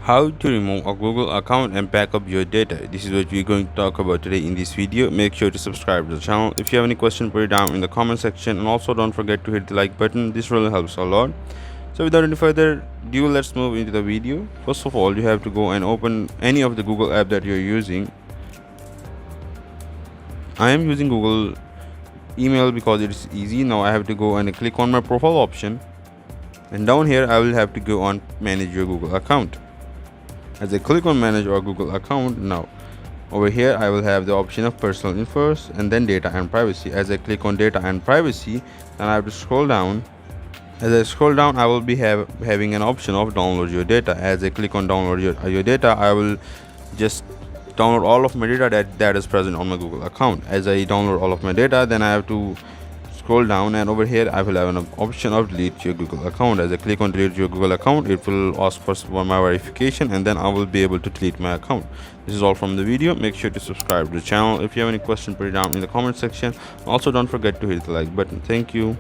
How to remove a Google account and back up your data. This is what we're going to talk about today in this video. Make sure to subscribe to the channel. If you have any question, put it down in the comment section, and also don't forget to hit the like button. This really helps a lot. So without any further ado, let's move into the video. First of all, you have to go and open any of the Google app that you're using. I am using Google email because it's easy. Now I have to go and click on my profile option, and down here I will have to go on manage your Google account. As I click on manage our Google account, now over here I will have the option of personal info and then data and privacy. As I click on data and privacy, then I have to scroll down. As I scroll down, I will be having an option of download your data. As I click on download your data, I will just download all of my data that is present on my Google account. As I download all of my data, then I have to scroll down, and over here I will have an option of delete your Google account. As I click on delete your Google account, it will ask for my verification, and then I will be able to delete my account. This is all from the video. Make sure to subscribe to the channel. If you have any question, put it down in the comment section. Also, don't forget to hit the like button. Thank you.